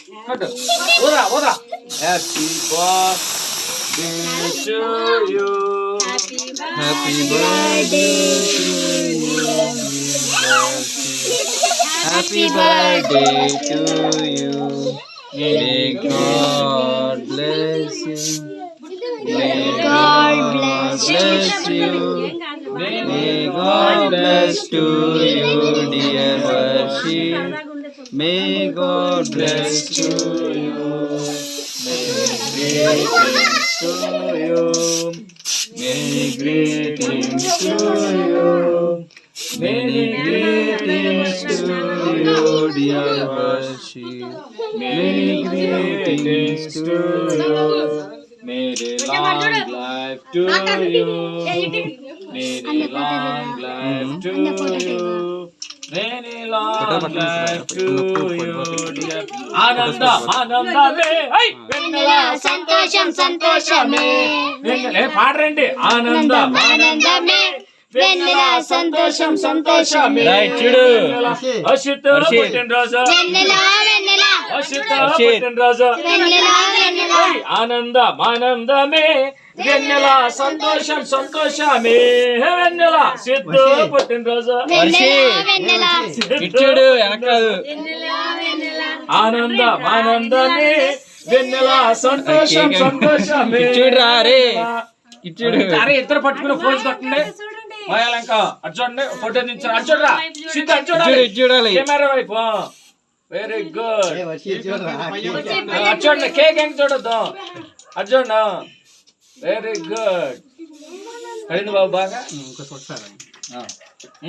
ఊరా ఊరా. Happy birthday to you. Happy birthday happy birthday to you. May God bless you. May God bless you. May God bless to you dear Varshi. May God bless to you. Many greetings to you. Many greetings to you, dear worship. Many greetings to you. Many long life to you. Many long life to you. Many long life to you, dear. Ananda, Anandame. Hey, Venala, సంతోషం సంతోషమే. పాడరండి. ఆనందం ఆనందమే వెన్నెల సంతోషం సంతోషమే. చూడు అశిత పుట్టినరోజు. వెన్నెల వెన్నెల అశిత పుట్టినరోజు. వెన్నెల వెన్నెల ఆనందం ఆనందమే వెన్నెల సంతోషం సంతోషమే. వెన్నెల సిద్ధు పుట్టినరోజు. వెన్నెల ఇచ్చాడు వెనకాదు. ఆనందం ఆనందమే వెన్నెల సంతోషం సంతోషమే. ఇచ్చాడు రే ఇచ్చాడు. అరే ఇద్దరు పట్టుకుని ఫోన్ కొట్టండి. మయాలంక అటు చూడండి. ఫోటో దించారు. అటు చూడరా సిద్ధు. అటు చూడాలి. కెమెరా వైపు. Very good. అటు చూడండి. కేక్ ఏం చూడొద్దు. అటు చూడండి. Very good. అయింది బాబు బాగా.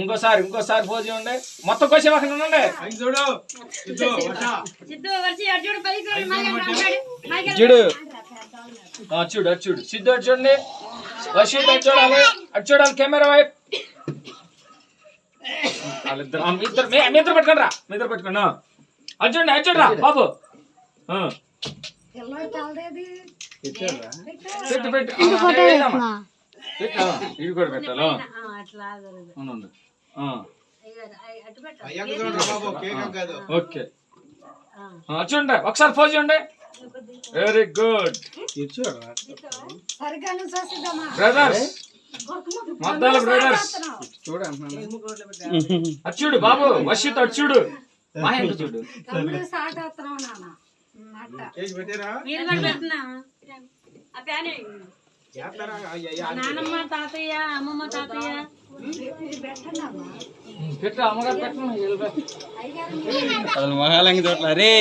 ఇంకోసారి పోజ్ ఇవ్వండి. మొత్తం కోసే పక్కన ఉండండి. చూడు చూడు అటు చూడు. సిద్ధు అటు చూడండి. వర్షిత్ అటు చూడాలి. అటు చూడాలి కెమెరా వైపు. వాళ్ళిద్దరు మీ ఇద్దరు పెట్టుకోండి రా. మీ ఇద్దరు పెట్టుకోండి. అటు చూడండి. అటు చూడరా బాబు. పెట్టు పెట్టు. ఇది కూడా పెట్టాలి. ఓకే చూడండి. ఒకసారి ఫోన్ చేయండి. Very good. Brothers Maddala brothers అచ్చుడు బాబు. వర్షిత్ అచ్చుడు. మాయంక చూడు. నానమ్మ తాతయ్య అమ్మమ్మ తాతయ్య పెట్ట అమ్మగారు పెట్టను. మహాలంగి తోటల రే